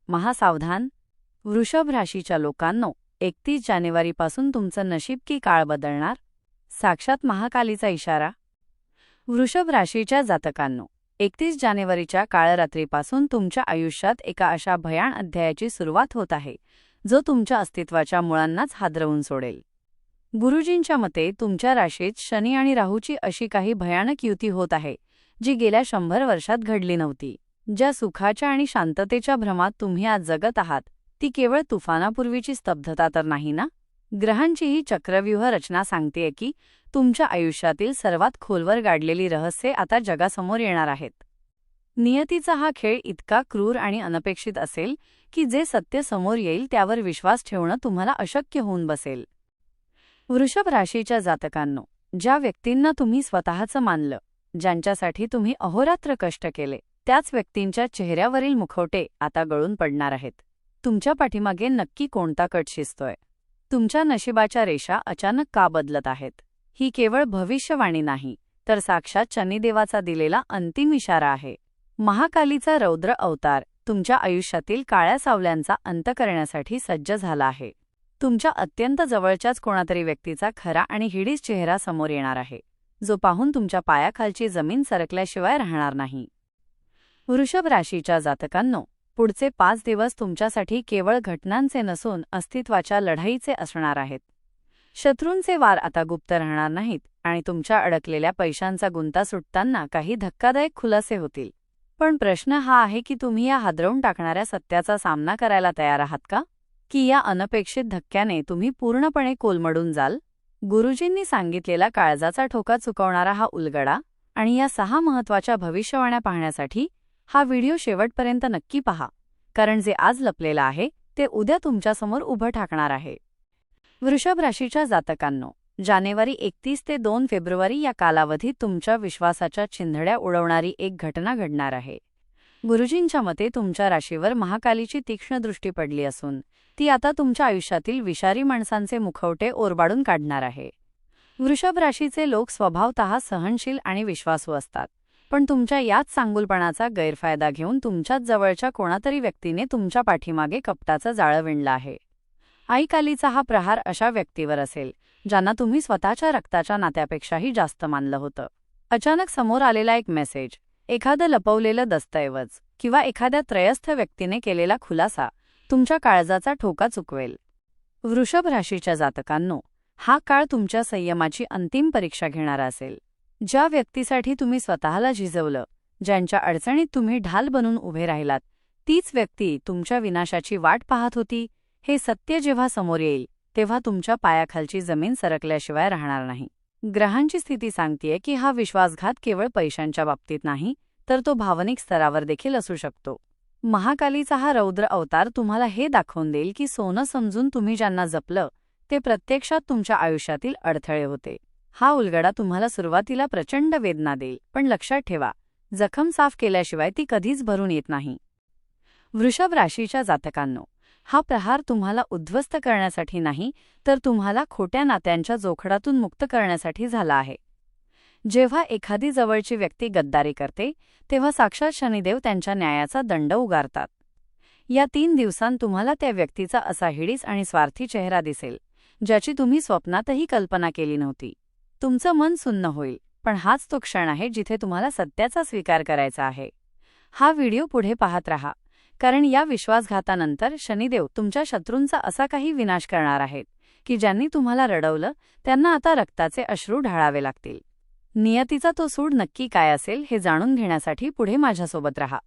महासावधान. वृषभ राशीच्या लोकांनो, 31 जानेवारीपासून तुमचं नशीब की काळ बदलणार. साक्षात महाकालीचा इशारा. वृषभ राशीच्या जातकांनो, 31 जानेवारीच्या काळरात्रीपासून तुमच्या आयुष्यात एका अशा भयाण अध्यायाची सुरुवात होत आहे जो तुमच्या अस्तित्वाच्या मुळांनाच हादरवून सोडेल. गुरुजींच्या मते तुमच्या राशीत शनी आणि राहूची अशी काही भयानक युती होत आहे जी गेल्या 100 वर्षात घडली नव्हती. ज्या सुखाच्या आणि शांततेच्या भ्रमात तुम्ही आज जगत आहात ती केवळ तुफानापूर्वीची स्तब्धता तर नाही ना. ग्रहांची ही चक्रव्यूह रचना सांगतेय की तुमच्या आयुष्यातील सर्वात खोलवर गाडलेली रहस्ये आता जगासमोर येणार आहेत. नियतीचा हा खेळ इतका क्रूर आणि अनपेक्षित असेल की जे सत्य समोर येईल त्यावर विश्वास ठेवणं तुम्हाला अशक्य होऊन बसेल. वृषभ राशीच्या जातकांनो, ज्या व्यक्तींना तुम्ही स्वतःचं मानलं, ज्यांच्यासाठी तुम्ही अहोरात्र कष्ट केले, त्याच व्यक्तींच्या चेहऱ्यावरील मुखवटे आता गळून पडणार आहेत. तुमच्या पाठीमागे नक्की कोणता कट शिजतोय? तुमच्या नशिबाच्या रेषा अचानक का बदलत आहेत? ही केवळ भविष्यवाणी नाही तर साक्षात शनिदेवाचा दिलेला अंतिम इशारा आहे. महाकालीचा रौद्र अवतार तुमच्या आयुष्यातील काळ्या सावल्यांचा अंत करण्यासाठी सज्ज झाला आहे. तुमच्या अत्यंत जवळच्याच कोणातरी व्यक्तीचा खरा आणि हिडीस चेहरा समोर येणार आहे जो पाहून तुमच्या पायाखालची जमीन सरकल्याशिवाय राहणार नाही. वृषभ राशीच्या जातकांनो, पुढचे 5 दिवस तुमच्यासाठी केवळ घटनांचे नसून अस्तित्वाच्या लढाईचे असणार आहेत. शत्रूंचे वार आता गुप्त राहणार नाहीत आणि तुमच्या अडकलेल्या पैशांचा गुंता सुटताना काही धक्कादायक खुलासे होतील. पण प्रश्न हा आहे की तुम्ही या हादरवून टाकणाऱ्या सत्याचा सामना करायला तयार आहात का? की या अनपेक्षित धक्क्याने तुम्ही पूर्णपणे कोलमडून जाल? गुरुजींनी सांगितलेला काळजाचा ठोका चुकवणारा हा उलगडा आणि या 6 महत्त्वाच्या भविष्यवाण्या पाहण्यासाठी हा व्हिडिओ शेवटपर्यंत नक्की पहा, कारण जे आज लपलेलं आहे ते उद्या तुमच्यासमोर उभं ठाकणार आहे. वृषभ राशीच्या जातकांनो, जानेवारी 31 ते 2 फेब्रुवारी या कालावधीत तुमच्या विश्वासाच्या चिंधड्या उडवणारी एक घटना घडणार आहे. गुरुजींच्या मते तुमच्या राशीवर महाकालीची तीक्ष्ण दृष्टी पडली असून ती आता तुमच्या आयुष्यातील विषारी माणसांचे मुखवटे ओरबाडून काढणार आहे. वृषभ राशीचे लोक स्वभावतः सहनशील आणि विश्वासू असतात, पण तुमच्या याच चांगुलपणाचा गैरफायदा घेऊन तुमच्याच जवळच्या कोणातरी व्यक्तीने तुमच्या पाठीमागे कपटाचं जाळं विणलं आहे. आईकालीचा हा प्रहार अशा व्यक्तीवर असेल ज्यांना तुम्ही स्वतःच्या रक्ताच्या नात्यापेक्षाही जास्त मानलं होतं. अचानक समोर आलेला एक मेसेज, एखादं लपवलेलं दस्तऐवज किंवा एखाद्या त्रयस्थ व्यक्तीने केलेला खुलासा तुमच्या काळजाचा ठोका चुकवेल. वृषभ राशीच्या जातकांनो, हा काळ तुमच्या संयमाची अंतिम परीक्षा घेणारा असेल. ज्या व्यक्तीसाठी तुम्ही स्वतःला झिजवलं, ज्यांच्या अडचणीत तुम्ही ढाल बनून उभे राहिलात, तीच व्यक्ती तुमच्या विनाशाची वाट पाहत होती. हे सत्य जेव्हा समोर येईल तेव्हा तुमच्या पायाखालची जमीन सरकल्याशिवाय राहणार नाही. ग्रहांची स्थिती सांगतेय की हा विश्वासघात केवळ पैशांच्या बाबतीत नाही तर तो भावनिक स्तरावर देखील असू शकतो. महाकालीचा हा रौद्र अवतार तुम्हाला हे दाखवून देईल की सोनं समजून तुम्ही ज्यांना जपलं ते प्रत्यक्षात तुमच्या आयुष्यातील अडथळे होते. हा उलगडा तुम्हाला सुरुवातीला प्रचंड वेदना देईल, पण लक्षात ठेवा, जखम साफ केल्याशिवाय ती कधीच भरून येत नाही. वृषभ राशीच्या जातकांनो, हा प्रहार तुम्हाला उद्ध्वस्त करण्यासाठी नाही तर तुम्हाला खोट्या नात्यांच्या जोखडातून मुक्त करण्यासाठी झाला आहे. जेव्हा एखादी जवळची व्यक्ती गद्दारी करते तेव्हा साक्षात शनिदेव त्यांच्या न्यायाचा दंड उगारतात. या 3 दिवसांत तुम्हाला त्या व्यक्तीचा असा हिडीस आणि स्वार्थी चेहरा दिसेल ज्याची तुम्ही स्वप्नातही कल्पना केली नव्हती. तुमचं मन सुन्न होईल, पण हाच तो क्षण आहे जिथे तुम्हाला सत्याचा स्वीकार करायचा आहे. हा व्हिडिओ पुढे पाहत रहा, कारण या विश्वासघातानंतर शनिदेव तुमच्या शत्रूंचा असा काही विनाश करणार आहेत की ज्यांनी तुम्हाला रडवलं त्यांना आता रक्ताचे अश्रू ढाळावे लागतील. नियतीचा तो सूड नक्की काय असेल हे जाणून घेण्यासाठी पुढे माझ्यासोबत रहा.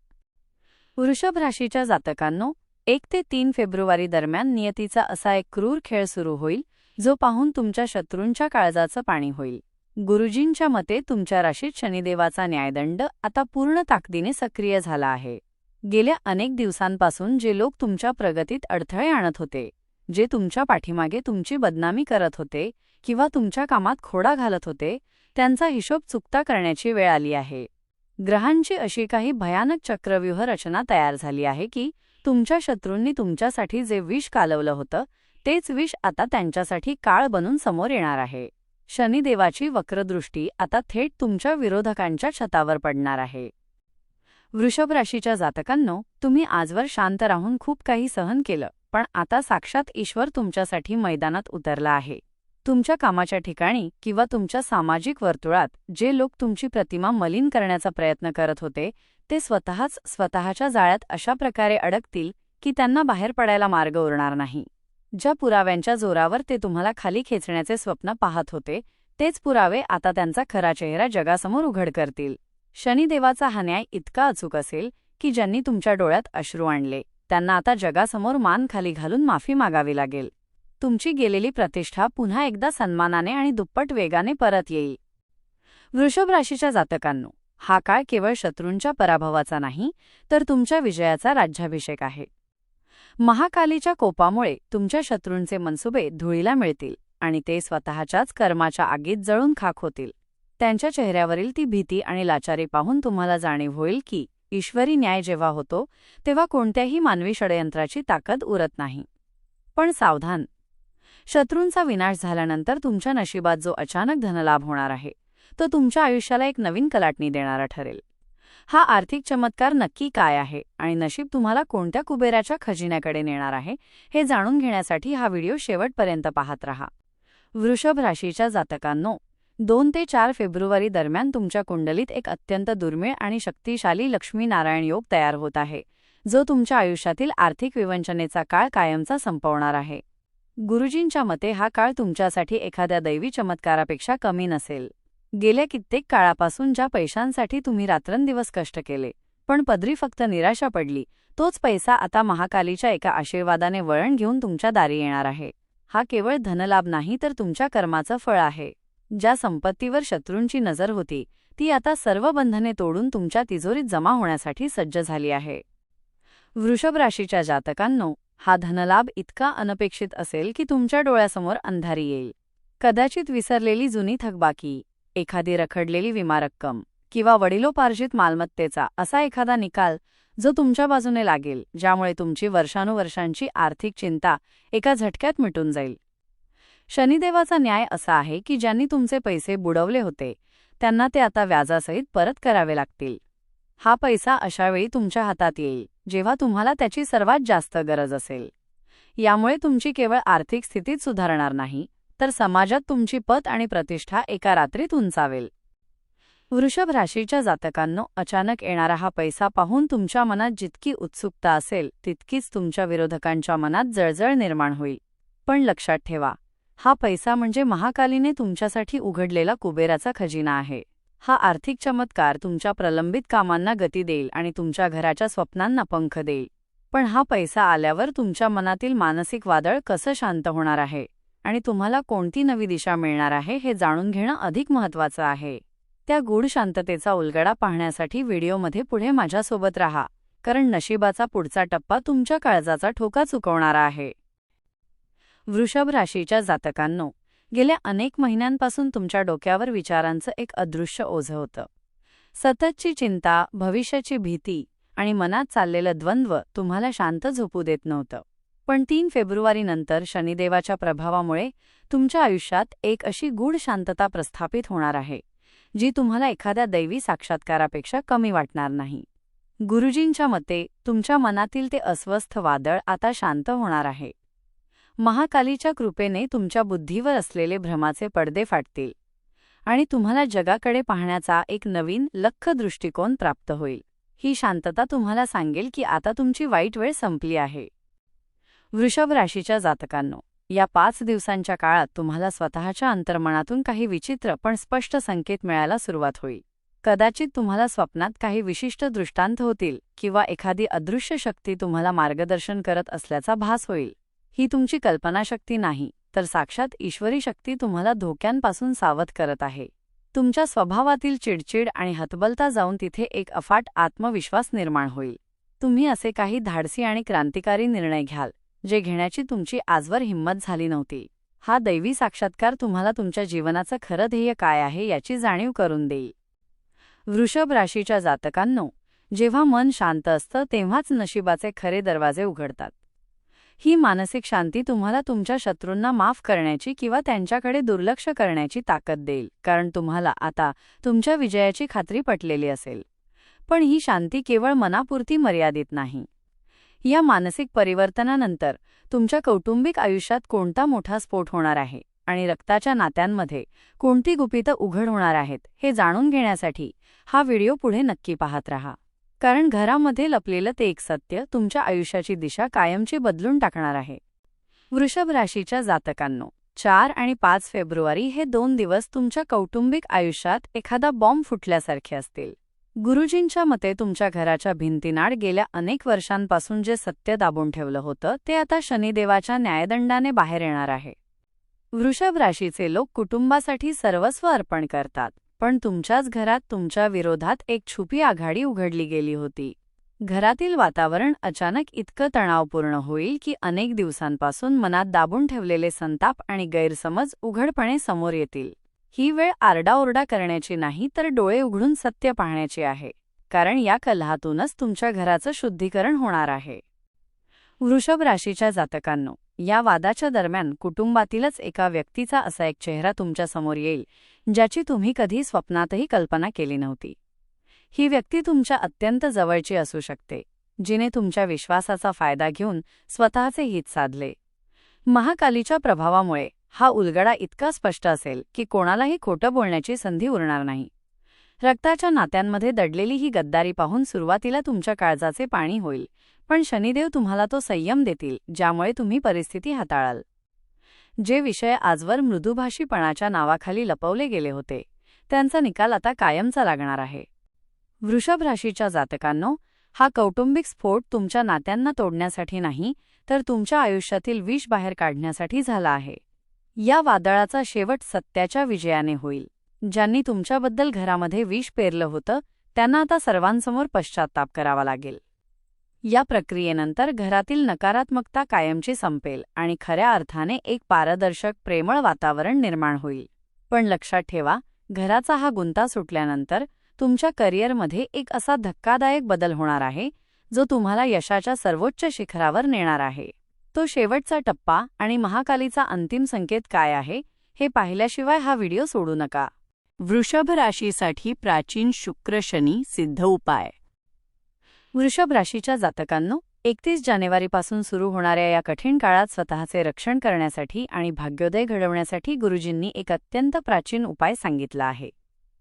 वृषभ राशीच्या जातकांनो, 1 ते 3 फेब्रुवारी दरम्यान नियतीचा असा एक क्रूर खेळ सुरू होईल जो पाहून तुमच्या शत्रूंच्या काळजाचं पाणी होईल. गुरुजींच्या मते तुमच्या राशीत शनिदेवाचा न्यायदंड आता पूर्ण ताकदीने सक्रिय झाला आहे. गेल्या अनेक दिवसांपासून जे लोक तुमच्या प्रगतीत अडथळे आणत होते, जे तुमच्या पाठीमागे तुमची बदनामी करत होते किंवा तुमच्या कामात खोडा घालत होते, त्यांचा हिशोब चुकता करण्याची वेळ आली आहे. ग्रहांची अशी काही भयानक चक्रव्यूह रचना तयार झाली आहे की तुमच्या शत्रूंनी तुमच्यासाठी जे विष कालवलं होतं तेच विष आता त्यांच्यासाठी काळ बनून समोर येणार आहे. शनिदेवाची वक्रदृष्टी आता थेट तुमच्या विरोधकांच्या छतावर पडणार आहे. वृषभ राशीच्या जातकांनो, तुम्ही आजवर शांत राहून खूप काही सहन केलं, पण आता साक्षात ईश्वर तुमच्यासाठी मैदानात उतरला आहे. तुमच्या कामाच्या ठिकाणी किंवा तुमच्या सामाजिक वर्तुळात जे लोक तुमची प्रतिमा मलिन करण्याचा प्रयत्न करत होते, ते स्वतःच्या जाळ्यात अशा प्रकारे अडकतील की त्यांना बाहेर पडायला मार्ग उरणार नाही. ज्या पुराव्यांच्या जोरावर ते तुम्हाला खाली खेचण्याचे स्वप्न पाहत होते, तेच पुरावे आता त्यांचा खरा चेहरा जगासमोर उघड करतील. शनिदेवाचा हा न्याय इतका अचूक असेल की ज्यांनी तुमच्या डोळ्यात अश्रू आणले, त्यांना आता जगासमोर मान खाली घालून माफी मागावी लागेल. तुमची गेलेली प्रतिष्ठा पुन्हा एकदा सन्मानाने आणि दुप्पट वेगाने परत येईल. वृषभ राशीच्या जातकांनो, हा काळ केवळ शत्रूंच्या पराभवाचा नाही, तर तुमच्या विजयाचा राज्याभिषेक आहे. महाकालीच्या कोपामुळे तुमच्या शत्रूंचे मनसुबे धुळीला मिळतील आणि ते स्वतःच्याच कर्माच्या आगीत जळून खाक होतील. त्यांच्या चेहऱ्यावरील ती भीती आणि लाचारी पाहून तुम्हाला जाणीव होईल की ईश्वरी न्याय जेव्हा होतो तेव्हा कोणत्याही मानवी षडयंत्राची ताकद उरत नाही. पण सावधान, शत्रूंचा विनाश झाल्यानंतर तुमच्या नशिबात जो अचानक धनलाभ होणार आहे, तो तुमच्या आयुष्याला एक नवीन कलाटणी देणारा ठरेल. हा आर्थिक चमत्कार नक्की काय आहे आणि नशीब तुम्हाला कोणत्या कुबेराच्या खजिन्याकडे नेणार आहे, हे जाणून घेण्यासाठी हा व्हिडिओ शेवटपर्यंत पाहत रहा. वृषभ राशीच्या जातकांनो, 2 ते 4 फेब्रुवारी दरम्यान तुमच्या कुंडलीत एक अत्यंत दुर्मिळ आणि शक्तिशाली लक्ष्मी-नारायण योग तयार होत आहे, जो तुमच्या आयुष्यातील आर्थिक विवंचनेचा काळ कायमचा संपवणार आहे. गुरुजींच्या मते हा काळ तुमच्यासाठी एखाद्या दैवी चमत्कारापेक्षा कमी नसेल. गेल्या कित्येक काळापासून ज्या पैशांसाठी तुम्ही रात्रंदिवस कष्ट केले, पण पदरी फक्त निराशा पडली, तोच पैसा आता महाकालीच्या एका आशीर्वादाने वळण घेऊन तुमच्या दारी येणार आहे. हा केवळ धनलाभ नाही, तर तुमच्या कर्माचं फळ आहे. ज्या संपत्तीवर शत्रूंची नजर होती, ती आता सर्व बंधने तोडून तुमच्या तिजोरीत जमा होण्यासाठी सज्ज झाली आहे. वृषभ राशीच्या जातकांनो, हा धनलाभ इतका अनपेक्षित असेल की तुमच्या डोळ्यासमोर अंधारी येईल. कदाचित विसरलेली जुनी थकबाकी, एखादी रखडलेली विमा रक्कम किंवा वडिलोपार्जित मालमत्तेचा असा एखादा निकाल जो तुमच्या बाजूने लागेल, ज्यामुळे तुमची वर्षानुवर्षांची आर्थिक चिंता एका झटक्यात मिटून जाईल. शनिदेवाचा न्याय असा आहे की ज्यांनी तुमचे पैसे बुडवले होते, त्यांना ते आता व्याजासहित परत करावे लागतील. हा पैसा अशावेळी तुमच्या हातात येईल जेव्हा तुम्हाला त्याची सर्वात जास्त गरज असेल. यामुळे तुमची केवळ आर्थिक स्थितीच सुधारणार नाही, तर समाजात तुमची पत आणि प्रतिष्ठा एका रात्रीत उंचावेल. वृषभ राशीच्या जातकांनो, अचानक येणारा हा पैसा पाहून तुमच्या मनात जितकी उत्सुकता असेल, तितकीच तुमच्या विरोधकांच्या मनात जळजळ निर्माण होईल. पण लक्षात ठेवा, हा पैसा म्हणजे महाकालीने तुमच्यासाठी उघडलेला कुबेराचा खजिना आहे. हा आर्थिक चमत्कार तुमच्या प्रलंबित कामांना गती देईल आणि तुमच्या घराच्या स्वप्नांना पंख देईल. पण हा पैसा आल्यावर तुमच्या मनातील मानसिक वादळ कसं शांत होणार आहे आणि तुम्हाला कोणती नवी दिशा मिळणार आहे, हे जाणून घेणं अधिक महत्त्वाचं आहे. त्या गूढ शांततेचा उलगडा पाहण्यासाठी व्हिडिओमध्ये पुढे माझ्यासोबत राहा, कारण नशिबाचा पुढचा टप्पा तुमच्या काळजाचा ठोका चुकवणारा आहे. वृषभ राशीच्या जातकांनो, गेल्या अनेक महिन्यांपासून तुमच्या डोक्यावर विचारांचं एक अदृश्य ओझं होतं. सततची चिंता, भविष्याची भीती आणि मनात चाललेलं द्वंद्व तुम्हाला शांत झोपू देत नव्हतं. पण 3 फेब्रुवारीनंतर शनिदेवाच्या प्रभावामुळे तुमच्या आयुष्यात एक अशी गूढ शांतता प्रस्थापित होणार आहे, जी तुम्हाला एखाद्या दैवी साक्षात्कारापेक्षा कमी वाटणार नाही. गुरुजींच्या मते तुमच्या मनातील ते अस्वस्थ वादळ आता शांत होणार आहे. महाकालीच्या कृपेने तुमच्या बुद्धीवर असलेले भ्रमाचे पडदे फाटतील आणि तुम्हाला जगाकडे पाहण्याचा एक नवीन लख्ख दृष्टिकोन प्राप्त होईल. ही शांतता तुम्हाला सांगेल की आता तुमची वाईट वेळ संपली आहे. वृषभ राशीच्या जातकांनो, या 5 दिवसांच्या काळात तुम्हाला स्वतःच्या अंतर्मनातून काही विचित्र पण स्पष्ट संकेत मिळायला सुरुवात होईल. कदाचित तुम्हाला स्वप्नात काही विशिष्ट दृष्टांत होतील किंवा एखादी अदृश्य शक्ती तुम्हाला मार्गदर्शन करत असल्याचा भास होईल. ही तुमची कल्पनाशक्ती नाही, तर साक्षात ईश्वरी शक्ती तुम्हाला धोक्यांपासून सावध करत आहे. तुमच्या स्वभावातील चिडचिड आणि हतबलता जाऊन तिथे एक अफाट आत्मविश्वास निर्माण होईल. तुम्ही असे काही धाडसी आणि क्रांतिकारी निर्णय घ्याल, जे घेण्याची तुमची आजवर हिंमत झाली नव्हती. हा दैवी साक्षात्कार तुम्हाला तुमच्या जीवनाचं खरं ध्येय काय आहे याची जाणीव करून देईल. वृषभ राशीच्या जातकांनो, जेव्हा मन शांत असतं तेव्हाच नशिबाचे खरे दरवाजे उघडतात. ही मानसिक शांती तुम्हाला तुमच्या शत्रूंना माफ करण्याची किंवा त्यांच्याकडे दुर्लक्ष करण्याची ताकद देईल, कारण तुम्हाला आता तुमच्या विजयाची खात्री पटलेली असेल. पण ही शांती केवळ मनापुरती मर्यादित नाही. या मानसिक परिवर्तनानंतर तुमच्या कौटुंबिक आयुष्यात कोणता मोठा स्फोट होणार आहे आणि रक्ताच्या नात्यांमध्ये कोणती गुपितं उघड होणार आहेत हे जाणून घेण्यासाठी हा व्हिडिओ पुढे नक्की पाहत राहा. कारण घरामध्ये लपलेलं ते एक सत्य तुमच्या आयुष्याची दिशा कायमची बदलून टाकणार आहे. वृषभ राशीच्या जातकांनो, 4 आणि 5 फेब्रुवारी हे 2 दिवस तुमच्या कौटुंबिक आयुष्यात एखादा बॉम्ब फुटल्यासारखे असतील. गुरुजींच्या मते तुमच्या घराच्या भिंतीनाड गेल्या अनेक वर्षांपासून जे सत्य दाबून ठेवलं होतं ते आता शनिदेवाच्या न्यायदंडाने बाहेर येणार आहे. वृषभ राशीचे लोक कुटुंबासाठी सर्वस्व अर्पण करतात, पण तुमच्याच घरात तुमच्या विरोधात एक छुपी आघाडी उघडली गेली होती. घरातील वातावरण अचानक इतकं तणावपूर्ण होईल की अनेक दिवसांपासून मनात दाबून ठेवलेले संताप आणि गैरसमज उघडपणे समोर येतील. ही वेळ आरडाओरडा करण्याची नाही तर डोळे उघडून सत्य पाहण्याची आहे, कारण या कलहातूनच तुमच्या घराचं शुद्धीकरण होणार आहे. वृषभ राशीच्या जातकांनो, या वादाच्या दरम्यान कुटुंबातीलच एका व्यक्तीचा असा एक चेहरा तुमच्या समोर येईल ज्याची तुम्ही कधी स्वप्नातही कल्पना केली नव्हती. ही व्यक्ती तुमच्या अत्यंत जवळची असू शकते, जिने तुमच्या विश्वासाचा फायदा घेऊन स्वतःचे हित साधले. महाकालीच्या प्रभावामुळे हा उलगडा इतका स्पष्ट असेल की कोणालाही खोटं बोलण्याची संधी उरणार नाही. रक्ताच्या नात्यांमध्ये दडलेली ही गद्दारी पाहून सुरुवातीला तुमच्या काळजाचे पाणी होईल, पण शनिदेव तुम्हाला तो संयम देतील ज्यामुळे तुम्ही परिस्थिती हाताळाल. जे विषय आजवर मृदुभाषीपणाच्या नावाखाली लपवले गेले होते त्यांचा निकाल आता कायमचा लागणार आहे. वृषभ राशीच्या जातकांनो, हा कौटुंबिक स्फोट तुमच्या नात्यांना तोडण्यासाठी नाही तर तुमच्या आयुष्यातील विष बाहेर काढण्यासाठी झाला आहे. या वादळाचा शेवट सत्याच्या विजयाने होईल. ज्यांनी तुमच्याबद्दल घरामध्ये विष पेरलं होतं त्यांना आता सर्वांसमोर पश्चात्ताप करावा लागेल. या प्रक्रियेनंतर घरातील नकारात्मकता कायमची संपेल आणि खऱ्या अर्थाने एक पारदर्शक प्रेमळ वातावरण निर्माण होईल. पण लक्षात ठेवा, घराचा हा गुंता सुटल्यानंतर तुमच्या करिअरमध्ये एक असा धक्कादायक बदल होणार आहे जो तुम्हाला यशाच्या सर्वोच्च शिखरावर नेणार आहे. तो शेवटचा टप्पा आणि महाकालीचा अंतिम संकेत काय आहे हे पाहिल्याशिवाय हा व्हिडिओ सोडू नका. वृषभ राशीसाठी प्राचीन शुक्र शनी सिद्ध उपाय. वृषभ राशीच्या जातकांनो, 31 जानेवारीपासून सुरू होणाऱ्या या कठीण काळात स्वतःचे रक्षण करण्यासाठी आणि भाग्योदय घडवण्यासाठी गुरुजींनी एक अत्यंत प्राचीन उपाय सांगितला आहे.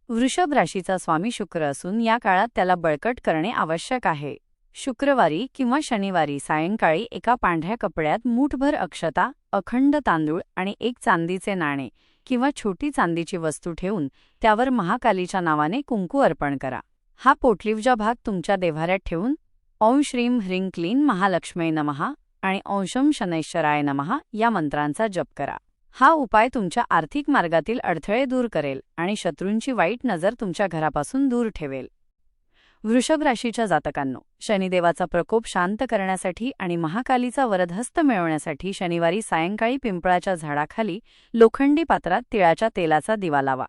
वृषभ राशीचा स्वामी शुक्र असून या काळात त्याला बळकट करणे आवश्यक आहे. शुक्रवारी किंवा शनिवारी सायंकाळी एका पांढऱ्या कपड्यात मूठभर अक्षता, अखंड तांदूळ आणि एक चांदीचे नाणे किंवा छोटी चांदीची वस्तू ठेवून त्यावर महाकालीच्या नावाने कुंकू अर्पण करा. हा पोटलिवजा भाग तुमच्या देव्हाऱ्यात ठेवून ओम श्रीं ह्रीं क्लीं महालक्ष्मी नमः आणि ओम शनैश्चराय नमः या मंत्रांचा जप करा. हा उपाय तुमच्या आर्थिक मार्गातील अडथळे दूर करेल आणि शत्रूंची वाईट नजर तुमच्या घरापासून दूर ठेवेल. वृषभ राशीच्या जातकांनो, शनिदेवाचा प्रकोप शांत करण्यासाठी आणि महाकालीचा वरदहस्त मिळवण्यासाठी शनिवारी सायंकाळी पिंपळाच्या झाडाखाली लोखंडी पात्रात तिळाच्या तेलाचा दिवा लावा.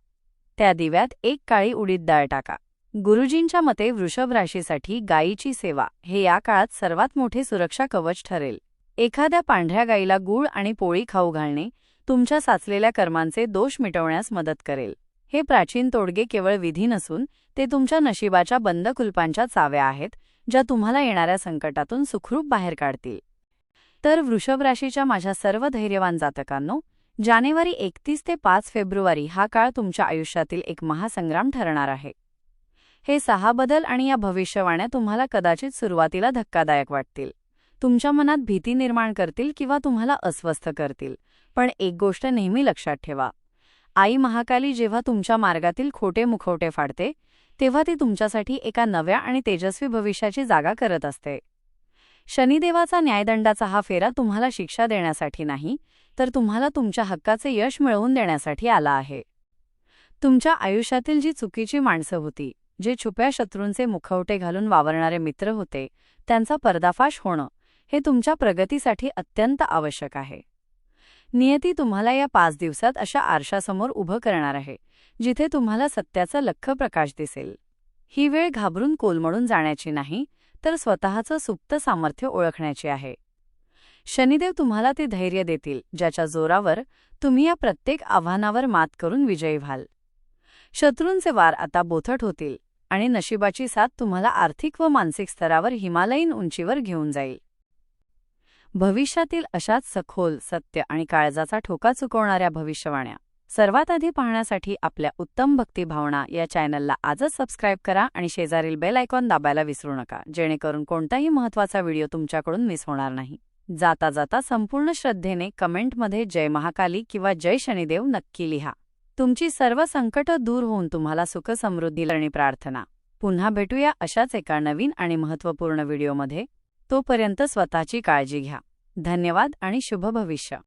त्या दिव्यात एक काळी उडीद डाळ टाका. गुरुजींच्या मते वृषभ राशीसाठी गायीची सेवा हे या काळात सर्वात मोठे सुरक्षा कवच ठरेल. एखाद्या पांढऱ्या गायीला गूळ आणि पोळी खाऊ घालणे तुमच्या साचलेल्या कर्मांचे दोष मिटवण्यास मदत करेल. हे प्राचीन तोडगे केवळ विधी नसून ते तुमच्या नशिबाच्या बंद कुलपांच्या चाव्या आहेत ज्या तुम्हाला येणाऱ्या संकटातून सुखरूप बाहेर काढतील. तर वृषभ राशीच्या माझ्या सर्व धैर्यवान जातकांनो, जानेवारी 31 ते 5 फेब्रुवारी हा काळ तुमच्या आयुष्यातील एक महासंग्राम ठरणार आहे. हे 6 बदल आणि या भविष्यवाण्या तुम्हाला कदाचित सुरुवातीला धक्कादायक वाटतील, तुमच्या मनात भीती निर्माण करतील किंवा तुम्हाला अस्वस्थ करतील. पण एक गोष्ट नेहमी लक्षात ठेवा, आई महाकाली जेव्हा तुमच्या मार्गातील खोटे मुखवटे फाडते तेव्हा ती तुमच्यासाठी एका नव्या आणि तेजस्वी भविष्याची जागा करत असते. शनिदेवाचा न्यायदंडाचा हा फेरा तुम्हाला शिक्षा देण्यासाठी नाही तर तुम्हाला तुमच्या हक्काचे यश मिळवून देण्यासाठी आला आहे. तुमच्या आयुष्यातील जी चुकीची माणसं होती, जे छुप्या शत्रूंचे मुखवटे घालून वावरणारे मित्र होते, त्यांचा पर्दाफाश होणं हे तुमच्या प्रगतीसाठी अत्यंत आवश्यक आहे. नियती तुम्हाला या 5 दिवसात अशा आरशासमोर उभं करणार आहे जिथे तुम्हाला सत्याचा लख्ख प्रकाश दिसेल. ही वेळ घाबरून कोलमडून जाण्याची नाही तर स्वतःचं सुप्त सामर्थ्य ओळखण्याची आहे. शनिदेव तुम्हाला ते धैर्य देतील ज्याच्या जोरावर तुम्ही या प्रत्येक आव्हानावर मात करून विजयी व्हाल. शत्रूंचे वार आता बोथट होतील आणि नशिबाची साथ तुम्हाला आर्थिक व मानसिक स्तरावर हिमालयीन उंचीवर घेऊन जाईल. भविष्यातील अशाच सखोल, सत्य आणि काळजाचा ठोका चुकवणाऱ्या भविष्यवाण्या सर्वात आधी पाहण्यासाठी आपल्या उत्तम भक्ती भावना या चॅनलला आजच सबस्क्राईब करा आणि शेजारील बेल आयकॉन दाबायला विसरू नका, जेणेकरून कोणताही महत्त्वाचा व्हिडिओ तुमच्याकडून मिस होणार नाही. जाता जाता संपूर्ण श्रद्धेने कमेंटमध्ये जय महाकाली किंवा जय शनिदेव नक्की लिहा. तुमची सर्व संकटं दूर होऊन तुम्हाला सुख समृद्धी करणी प्रार्थना. पुन्हा भेटूया अशाच एका नवीन आणि महत्त्वपूर्ण व्हिडिओमध्ये. तोपर्यंत स्वतःची काळजी घ्या. धन्यवाद आणि शुभ भविष्य.